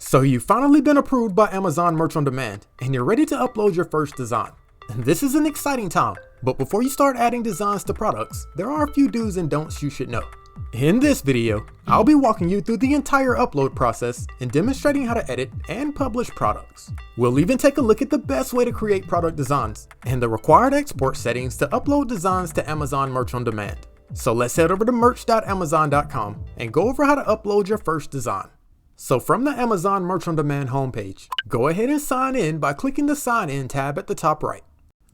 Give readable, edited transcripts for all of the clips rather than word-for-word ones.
So you've finally been approved by Amazon Merch on Demand, and you're ready to upload your first design. And this is an exciting time, but before you start adding designs to products, there are a few do's and don'ts you should know. In this video, I'll be walking you through the entire upload process and demonstrating how to edit and publish products. We'll even take a look at the best way to create product designs and the required export settings to upload designs to Amazon Merch on Demand. So let's head over to merch.amazon.com and go over how to upload your first design. So from the Amazon Merch on Demand homepage, go ahead and sign in by clicking the Sign In tab at the top right.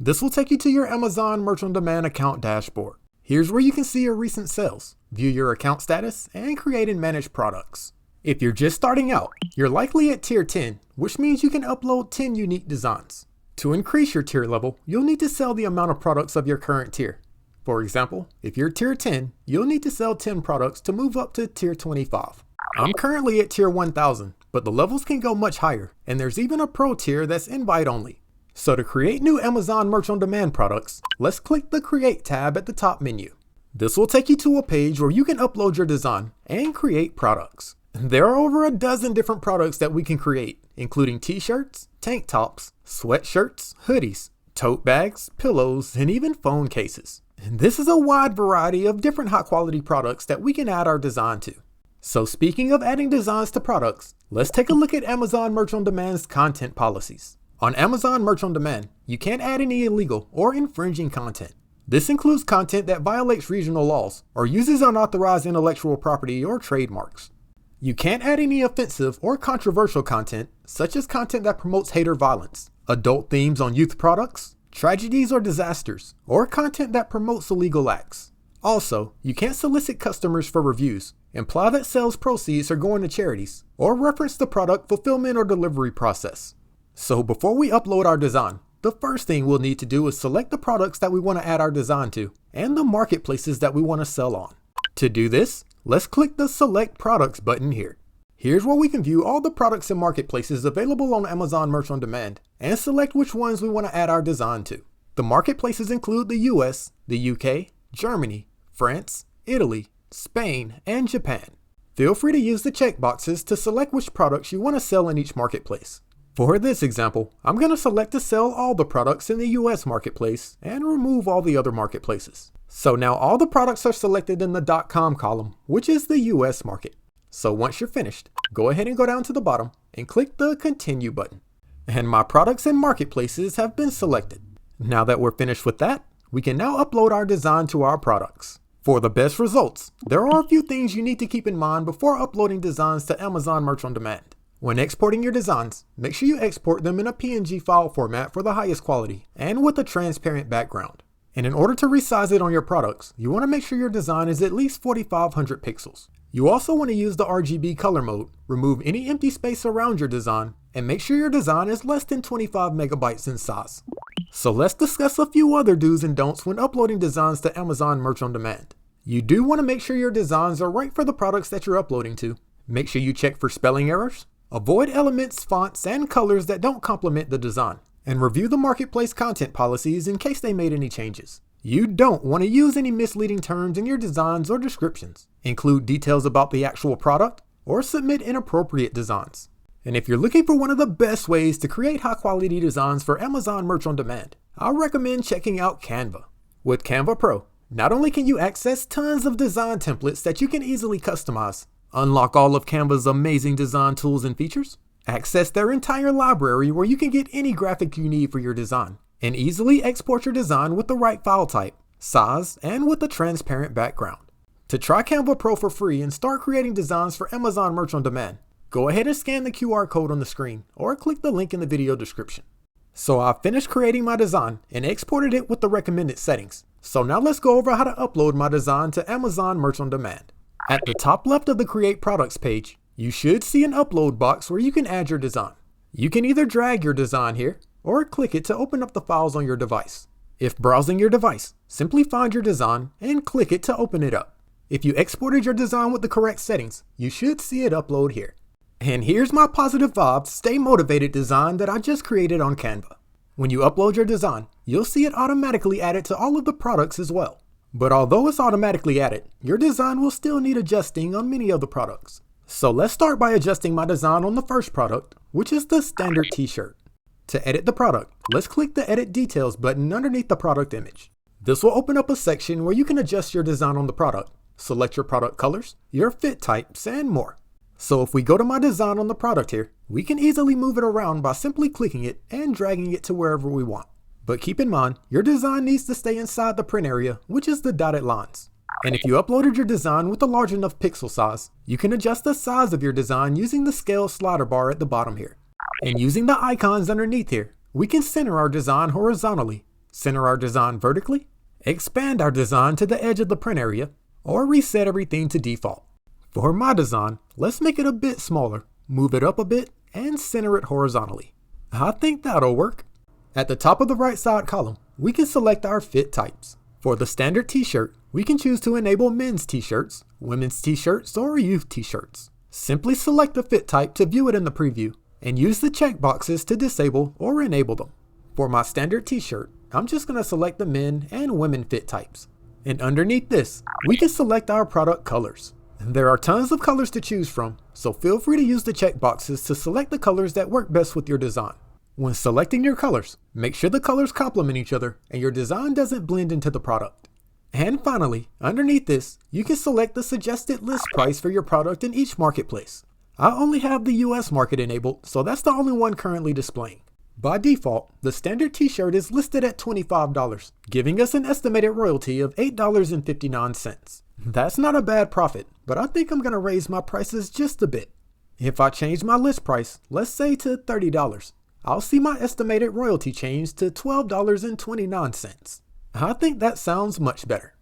This will take you to your Amazon Merch on Demand account dashboard. Here's where you can see your recent sales, view your account status, and create and manage products. If you're just starting out, you're likely at tier 10, which means you can upload 10 unique designs. To increase your tier level, you'll need to sell the amount of products of your current tier. For example, if you're tier 10, you'll need to sell 10 products to move up to tier 25. I'm currently at tier 1000, but the levels can go much higher, and there's even a pro tier that's invite only. So to create new Amazon Merch on Demand products, let's click the Create tab at the top menu. This will take you to a page where you can upload your design and create products. There are over a dozen different products that we can create, including t-shirts, tank tops, sweatshirts, hoodies, tote bags, pillows, and even phone cases. And this is a wide variety of different high quality products that we can add our design to. So speaking of adding designs to products, let's take a look at Amazon Merch on Demand's content policies. On Amazon Merch on Demand, you can't add any illegal or infringing content. This includes content that violates regional laws or uses unauthorized intellectual property or trademarks. You can't add any offensive or controversial content, such as content that promotes hate or violence, adult themes on youth products, tragedies or disasters, or content that promotes illegal acts. Also, you can't solicit customers for reviews, imply that sales proceeds are going to charities, or reference the product fulfillment or delivery process. So before we upload our design, the first thing we'll need to do is select the products that we want to add our design to and the marketplaces that we want to sell on. To do this, let's click the Select Products button here. Here's where we can view all the products and marketplaces available on Amazon Merch on Demand and select which ones we want to add our design to. The marketplaces include the US, the UK, Germany, France, Italy, Spain, and Japan. Feel free to use the checkboxes to select which products you want to sell in each marketplace. For this example, I'm going to select to sell all the products in the US marketplace and remove all the other marketplaces. So now all the products are selected in the .com column, which is the US market. So once you're finished, go ahead and go down to the bottom and click the Continue button. And my products and marketplaces have been selected. Now that we're finished with that, we can now upload our design to our products. For the best results, there are a few things you need to keep in mind before uploading designs to Amazon Merch on Demand. When exporting your designs, make sure you export them in a PNG file format for the highest quality and with a transparent background. And in order to resize it on your products, you want to make sure your design is at least 4500 pixels. You also want to use the RGB color mode, remove any empty space around your design, and make sure your design is less than 25 megabytes in size. So let's discuss a few other do's and don'ts when uploading designs to Amazon Merch on Demand. You do want to make sure your designs are right for the products that you're uploading to. Make sure you check for spelling errors. Avoid elements, fonts, and colors that don't complement the design, and review the marketplace content policies in case they made any changes. You don't want to use any misleading terms in your designs or descriptions, include details about the actual product, or submit inappropriate designs. And if you're looking for one of the best ways to create high quality designs for Amazon Merch on Demand, I recommend checking out Canva. With Canva Pro, not only can you access tons of design templates that you can easily customize, unlock all of Canva's amazing design tools and features, access their entire library where you can get any graphic you need for your design, and easily export your design with the right file type, size, and with a transparent background. To try Canva Pro for free and start creating designs for Amazon Merch on Demand, go ahead and scan the QR code on the screen or click the link in the video description. So I've finished creating my design and exported it with the recommended settings. So now let's go over how to upload my design to Amazon Merch on Demand. At the top left of the Create Products page, you should see an upload box where you can add your design. You can either drag your design here or click it to open up the files on your device. If browsing your device, simply find your design and click it to open it up. If you exported your design with the correct settings, you should see it upload here. And here's my positive vibes, stay motivated design that I just created on Canva. When you upload your design, you'll see it automatically added to all of the products as well. But although it's automatically added, your design will still need adjusting on many of the products. So let's start by adjusting my design on the first product, which is the standard t-shirt. To edit the product, let's click the Edit Details button underneath the product image. This will open up a section where you can adjust your design on the product, select your product colors, your fit types, and more. So if we go to my design on the product here, we can easily move it around by simply clicking it and dragging it to wherever we want. But keep in mind, your design needs to stay inside the print area, which is the dotted lines. And if you uploaded your design with a large enough pixel size, you can adjust the size of your design using the scale slider bar at the bottom here. And using the icons underneath here, we can center our design horizontally, center our design vertically, expand our design to the edge of the print area, or reset everything to default. For my design, let's make it a bit smaller, move it up a bit, and center it horizontally. I think that'll work. At the top of the right side column, we can select our fit types. For the standard t-shirt, we can choose to enable men's t-shirts, women's t-shirts, or youth t-shirts. Simply select the fit type to view it in the preview, and use the checkboxes to disable or enable them. For my standard t-shirt, I'm just going to select the men and women fit types. And underneath this, we can select our product colors. There are tons of colors to choose from, so feel free to use the checkboxes to select the colors that work best with your design. When selecting your colors, make sure the colors complement each other and your design doesn't blend into the product. And finally, underneath this, you can select the suggested list price for your product in each marketplace. I only have the US market enabled, so that's the only one currently displaying. By default, the standard t-shirt is listed at $25, giving us an estimated royalty of $8.59. That's not a bad profit, but I think I'm going to raise my prices just a bit. If I change my list price, let's say to $30, I'll see my estimated royalty change to $12.29. I think that sounds much better.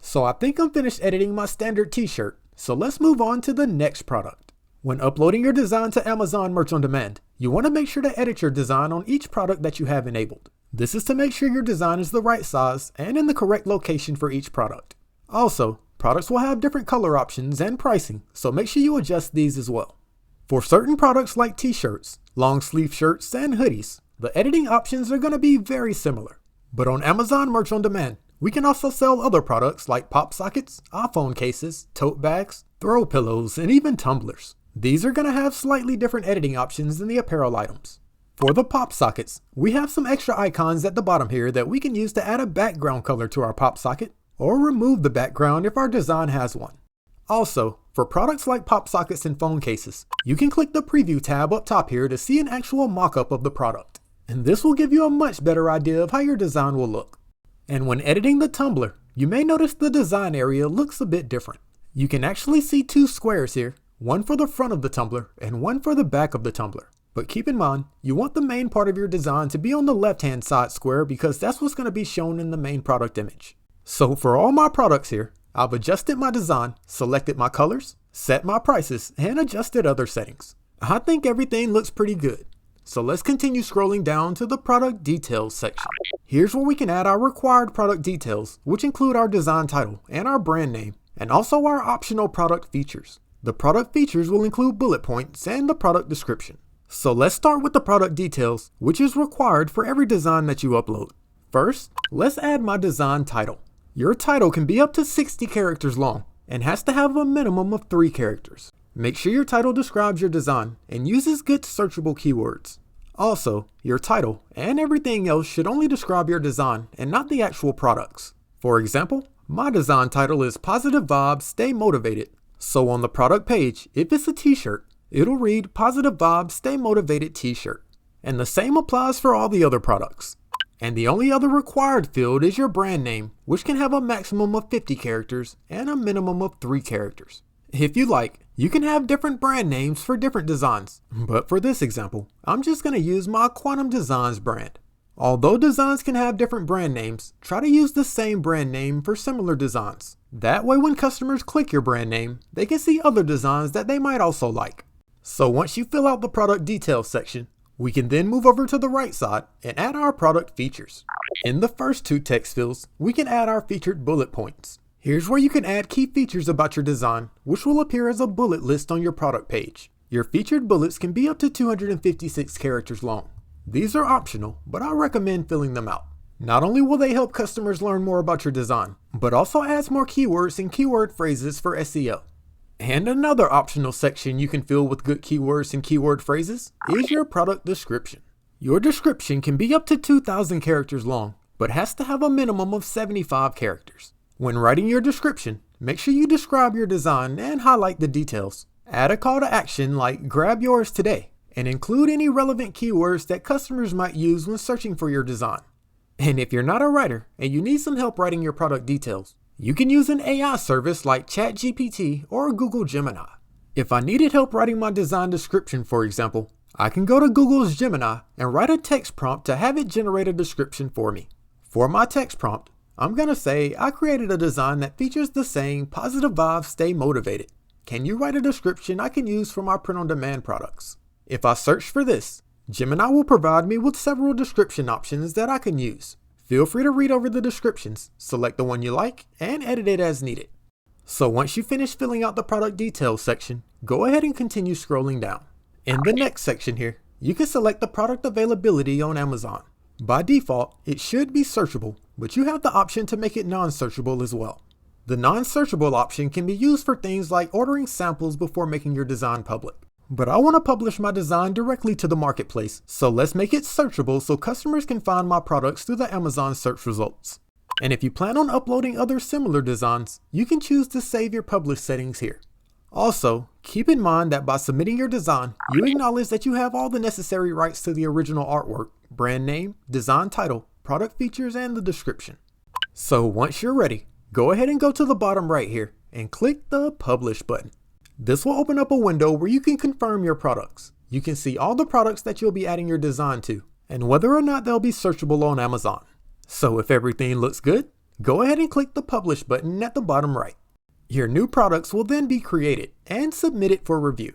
So I think I'm finished editing my standard t-shirt, so let's move on to the next product. When uploading your design to Amazon Merch on Demand, you want to make sure to edit your design on each product that you have enabled. This is to make sure your design is the right size and in the correct location for each product. Also, products will have different color options and pricing, so make sure you adjust these as well. For certain products like t-shirts, long sleeve shirts, and hoodies, the editing options are going to be very similar. But on Amazon Merch on Demand, we can also sell other products like pop sockets, iPhone cases, tote bags, throw pillows, and even tumblers. These are going to have slightly different editing options than the apparel items. For the pop sockets, we have some extra icons at the bottom here that we can use to add a background color to our pop socket, or remove the background if our design has one. Also, for products like pop sockets and phone cases, you can click the preview tab up top here to see an actual mock-up of the product. And this will give you a much better idea of how your design will look. And when editing the tumbler, you may notice the design area looks a bit different. You can actually see two squares here, one for the front of the tumbler and one for the back of the tumbler. But keep in mind, you want the main part of your design to be on the left-hand side square because that's what's going to be shown in the main product image. So for all my products here, I've adjusted my design, selected my colors, set my prices, and adjusted other settings. I think everything looks pretty good. So let's continue scrolling down to the product details section. Here's where we can add our required product details, which include our design title and our brand name, and also our optional product features. The product features will include bullet points and the product description. So let's start with the product details, which is required for every design that you upload. First, let's add my design title. Your title can be up to 60 characters long and has to have a minimum of 3 characters. Make sure your title describes your design and uses good searchable keywords. Also, your title and everything else should only describe your design and not the actual products. For example, my design title is Positive Vibes, Stay Motivated. So on the product page, if it's a t-shirt, it'll read Positive Vibes, Stay Motivated t-shirt. And the same applies for all the other products. And the only other required field is your brand name, which can have a maximum of 50 characters and a minimum of 3 characters. If you like, you can have different brand names for different designs. But for this example, I'm just going to use my Quantum Designs brand. Although designs can have different brand names, try to use the same brand name for similar designs. That way when customers click your brand name, they can see other designs that they might also like. So once you fill out the product details section, we can then move over to the right side and add our product features. In the first 2 text fields, we can add our featured bullet points. Here's where you can add key features about your design, which will appear as a bullet list on your product page. Your featured bullets can be up to 256 characters long. These are optional, but I recommend filling them out. Not only will they help customers learn more about your design, but also adds more keywords and keyword phrases for SEO. And another optional section you can fill with good keywords and keyword phrases is your product description. Your description can be up to 2,000 characters long, but has to have a minimum of 75 characters. When writing your description, make sure you describe your design and highlight the details. Add a call to action like grab yours today, and include any relevant keywords that customers might use when searching for your design. And if you're not a writer and you need some help writing your product details, you can use an AI service like ChatGPT or Google Gemini. If I needed help writing my design description, for example, I can go to Google's Gemini and write a text prompt to have it generate a description for me. For my text prompt, I'm going to say I created a design that features the saying positive vibes, stay motivated. Can you write a description I can use for my print-on-demand products? If I search for this, Gemini will provide me with several description options that I can use. Feel free to read over the descriptions, select the one you like, and edit it as needed. So once you finish filling out the product details section, go ahead and continue scrolling down. In the next section here, you can select the product availability on Amazon. By default, it should be searchable, but you have the option to make it non-searchable as well. The non-searchable option can be used for things like ordering samples before making your design public. But I want to publish my design directly to the marketplace, so let's make it searchable so customers can find my products through the Amazon search results. And if you plan on uploading other similar designs, you can choose to save your publish settings here. Also, keep in mind that by submitting your design, you acknowledge that you have all the necessary rights to the original artwork, brand name, design title, product features, and the description. So once you're ready, go ahead and go to the bottom right here and click the Publish button. This will open up a window where you can confirm your products. You can see all the products that you'll be adding your design to, and whether or not they'll be searchable on Amazon. So if everything looks good, go ahead and click the Publish button at the bottom right. Your new products will then be created and submitted for review.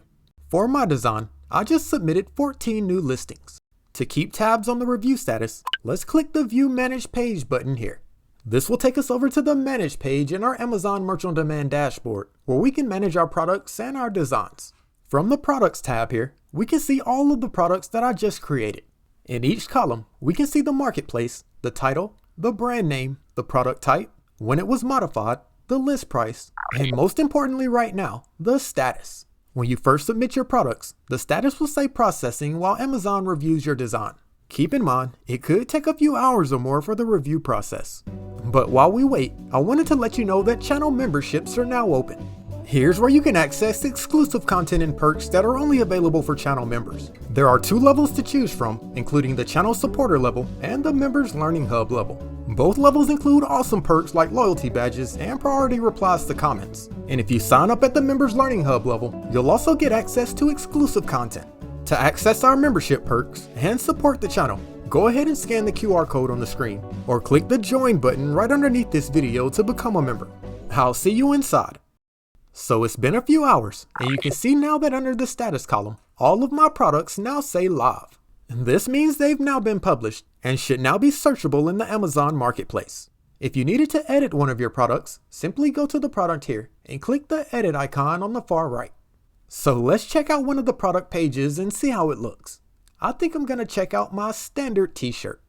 For my design, I just submitted 14 new listings. To keep tabs on the review status, let's click the View Manage Page button here. This will take us over to the Manage page in our Amazon Merch on Demand dashboard, where we can manage our products and our designs. From the Products tab here, we can see all of the products that I just created. In each column, we can see the marketplace, the title, the brand name, the product type, when it was modified, the list price, and most importantly right now, the status. When you first submit your products, the status will say processing while Amazon reviews your design. Keep in mind, it could take a few hours or more for the review process. But while we wait, I wanted to let you know that channel memberships are now open. Here's where you can access exclusive content and perks that are only available for channel members. There are 2 levels to choose from, including the channel supporter level and the members learning hub level. Both levels include awesome perks like loyalty badges and priority replies to comments. And if you sign up at the members learning hub level, you'll also get access to exclusive content. To access our membership perks and support the channel, go ahead and scan the QR code on the screen or click the join button right underneath this video to become a member. I'll see you inside. So it's been a few hours and you can see now that under the status column, all of my products now say live. This means they've now been published and should now be searchable in the Amazon marketplace. If you needed to edit one of your products, simply go to the product here and click the edit icon on the far right. So let's check out one of the product pages and see how it looks. I think I'm going to check out my standard t-shirt.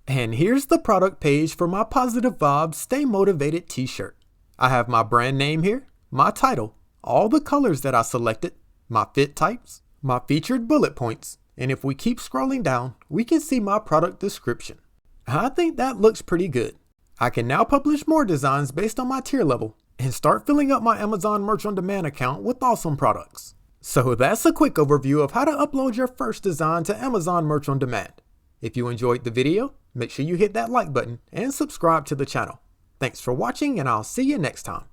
And here's the product page for my Positive Vibes Stay Motivated t-shirt. I have my brand name here, my title, all the colors that I selected, my fit types, my featured bullet points, and if we keep scrolling down, we can see my product description. I think that looks pretty good. I can now publish more designs based on my tier level and start filling up my Amazon Merch on Demand account with awesome products. So that's a quick overview of how to upload your first design to Amazon Merch on Demand. If you enjoyed the video, make sure you hit that like button and subscribe to the channel. Thanks for watching and I'll see you next time.